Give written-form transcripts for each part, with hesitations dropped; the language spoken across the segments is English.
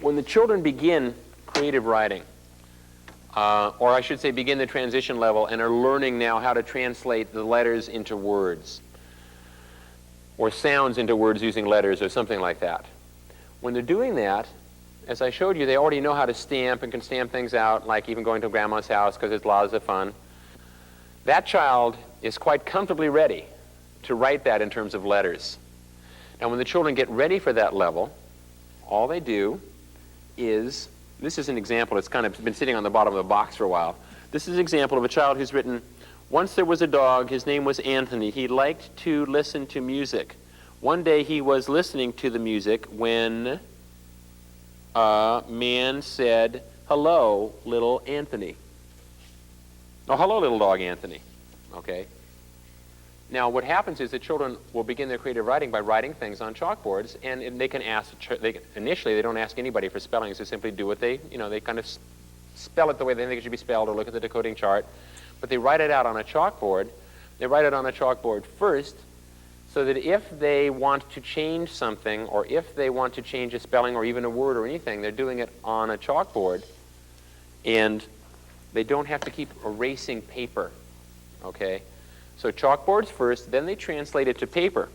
When the children begin creative writing, or I should say begin the transition level and are learning now how to translate the letters into words, or sounds into words using letters or something like that. When they're doing that, as I showed you, they already know how to stamp and can stamp things out, like even going to grandma's house because it's lots of fun. That child is quite comfortably ready to write that in terms of letters. Now when the children get ready for that level, all they do is, this is an example, it's kind of been sitting on the bottom of the box for a while. This is an example of a child who's written, once there was a dog, his name was Anthony. He liked to listen to music. One day he was listening to the music when a man said, hello, little Anthony. Oh, hello, little dog Anthony. Okay. Now what happens is that children will begin their creative writing by writing things on chalkboards, and they can ask, initially they don't ask anybody for spellings, they simply do what they kind of spell it the way they think it should be spelled or look at the decoding chart. But they write it out on a chalkboard. They write it on a chalkboard first, so that if they want to change something, or if they want to change a spelling or even a word or anything, they're doing it on a chalkboard, and they don't have to keep erasing paper. Okay? So chalkboards first, then they translate it to paper.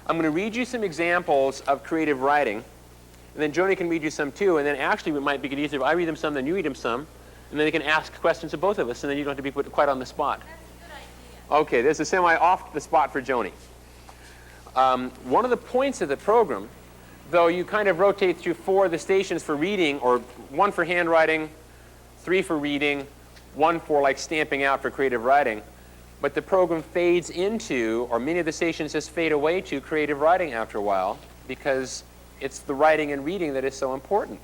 I'm going to read you some examples of creative writing, and then Joni can read you some too, and then actually it might be easier if I read them some, then you read them some, and then they can ask questions of both of us, and then you don't have to be put quite on the spot. That's a good idea. Okay, there's a semi-off the spot for Joni. One of the points of the program, though you kind of rotate through 4 of the stations for reading, or 1 for handwriting, 3 for reading, 1 for like stamping out for creative writing, but the program fades into, or many of the stations just fade away to creative writing after a while, because it's the writing and reading that is so important.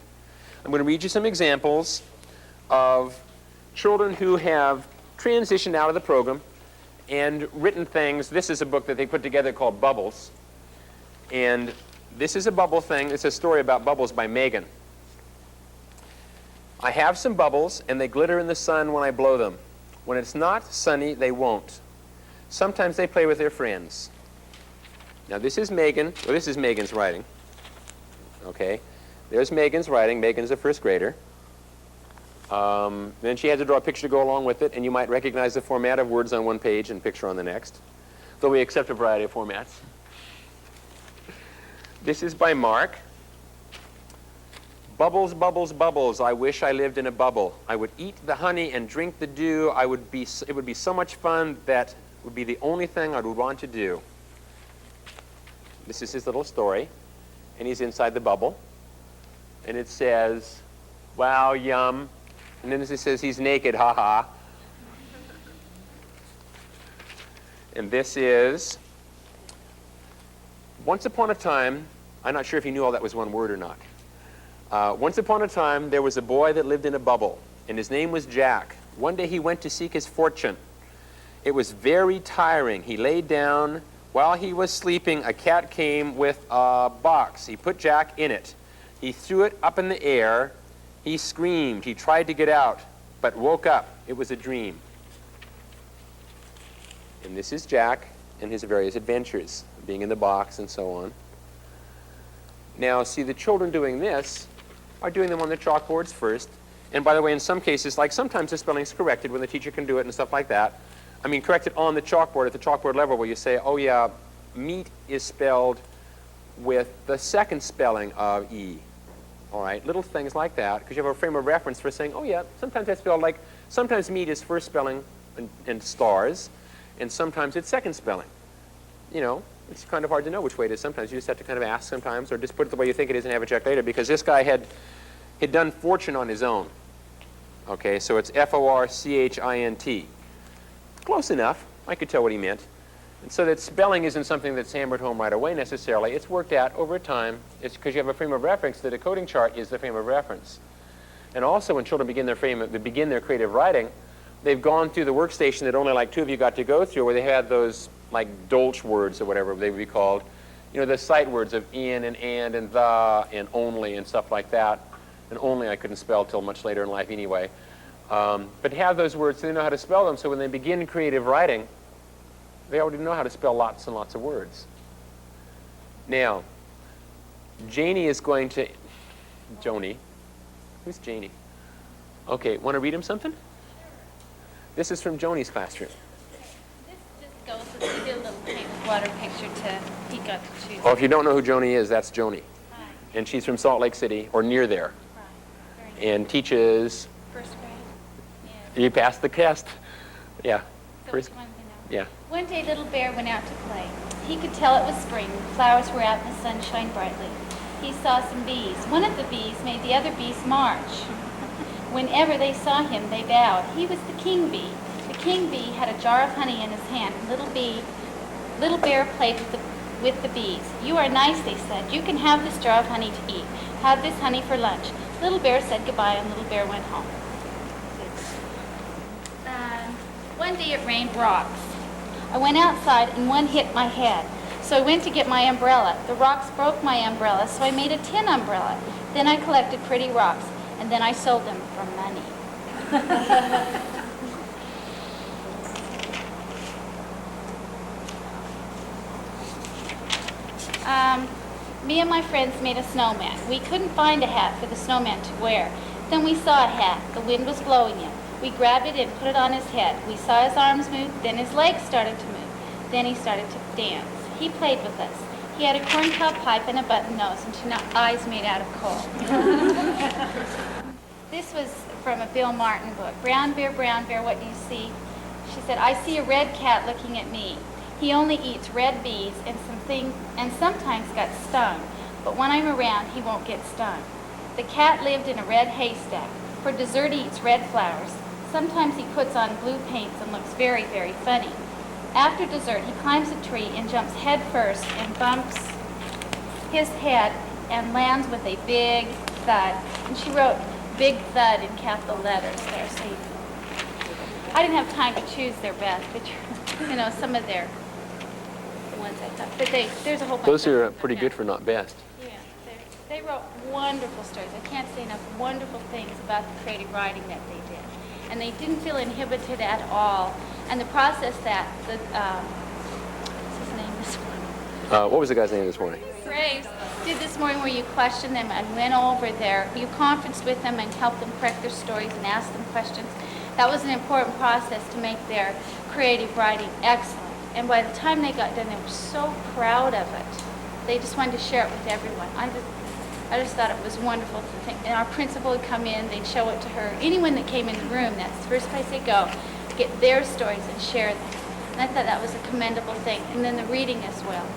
I'm going to read you some examples of children who have transitioned out of the program and written things. This is a book that they put together called Bubbles. And this is a bubble thing. It's a story about bubbles by Megan. I have some bubbles, and they glitter in the sun when I blow them. When it's not sunny, they won't. Sometimes they play with their friends. Now this is Megan, or this is Megan's writing. Okay, there's Megan's writing. Megan's a first grader. Then she had to draw a picture to go along with it, and you might recognize the format of words on one page and picture on the next, though we accept a variety of formats. This is by Mark. Bubbles, bubbles, bubbles, I wish I lived in a bubble. I would eat the honey and drink the dew. It would be so much fun that would be the only thing I would want to do. This is his little story, and he's inside the bubble. And it says, wow, yum. And then it says he's naked, ha-ha. And this is, once upon a time, I'm not sure if he knew all that was one word or not. Once upon a time, there was a boy that lived in a bubble, and his name was Jack. One day he went to seek his fortune. It was very tiring. He laid down. While he was sleeping, a cat came with a box. He put Jack in it. He threw it up in the air. He screamed. He tried to get out, but woke up. It was a dream. And this is Jack and his various adventures, being in the box and so on. Now, see, the children doing this are doing them on the chalkboards first. And by the way, in some cases, like sometimes the spelling's corrected when the teacher can do it and stuff like that. I mean, corrected on the chalkboard at the chalkboard level where you say, oh yeah, meat is spelled with the second spelling of E. All right, little things like that, because you have a frame of reference for saying, oh yeah, sometimes that's spelled like, sometimes meat is first spelling in stars, and sometimes it's second spelling. You know, it's kind of hard to know which way it is sometimes. You just have to kind of ask sometimes, or just put it the way you think it is and have it checked later, because this guy had done fortune on his own. Okay, so it's F-O-R-C-H-I-N-T. Close enough. I could tell what he meant. And so that spelling isn't something that's hammered home right away necessarily. It's worked out over time. It's because you have a frame of reference. The decoding chart is the frame of reference. And also when children begin their creative writing, they've gone through the workstation that only like 2 of you got to go through, where they had those like dolch words or whatever they would be called. You know, the sight words of in and the and only and stuff like that. And only I couldn't spell till much later in life anyway. But have those words, so they know how to spell them, so when they begin creative writing, they already know how to spell lots and lots of words. Now, Janie is going to Joni. Who's Janie? Okay, want to read him something? This is from Joni's classroom. This just goes with, we did a little paint with water picture he got to choose. Oh, if you don't know who Joni is, that's Joni. Hi. And she's from Salt Lake City, or near there, Right. Very and teaches. First grade. Yeah. You passed the test. Yeah. So First. which one, you know? Yeah. One day, little bear went out to play. He could tell it was spring. The flowers were out and the sun shined brightly. He saw some bees. One of the bees made the other bees march. Whenever they saw him, they bowed. He was the king bee. The king bee had a jar of honey in his hand. Little bear played with the bees. You are nice, they said. You can have this jar of honey to eat. Have this honey for lunch. Little bear said goodbye, and little bear went home. One day it rained rocks. I went outside and one hit my head. So I went to get my umbrella. The rocks broke my umbrella, so I made a tin umbrella. Then I collected pretty rocks, and then I sold them for money. Me and my friends made a snowman. We couldn't find a hat for the snowman to wear. Then we saw a hat. The wind was blowing it. We grabbed it and put it on his head. We saw his arms move, then his legs started to move. Then he started to dance. He played with us. He had a corncob pipe and a button nose and two eyes made out of coal. This was from a Bill Martin book. Brown bear, what do you see? She said, I see a red cat looking at me. He only eats red bees and sometimes got stung. But when I'm around, he won't get stung. The cat lived in a red haystack. For dessert, he eats red flowers. Sometimes he puts on blue paints and looks very, very funny. After dessert, he climbs a tree and jumps head first and bumps his head and lands with a big thud. And she wrote big thud in capital letters there. So I didn't have time to choose their best, but some of their ones I thought. But there's a whole bunch. Those are of pretty them. good for not best. Yeah, they wrote wonderful stories. I can't say enough wonderful things about the creative writing that they did. And they didn't feel inhibited at all. And the process that, what's his name this morning? What was the guy's name this morning? Graves did this morning where you questioned them and went over you conferenced with them and helped them correct their stories and asked them questions. That was an important process to make their creative writing excellent. And by the time they got done, they were so proud of it. They just wanted to share it with everyone. I just thought it was wonderful to think. And our principal would come in, they'd show it to her. Anyone that came in the room, that's the first place they'd go, get their stories and share them. And I thought that was a commendable thing. And then the reading as well.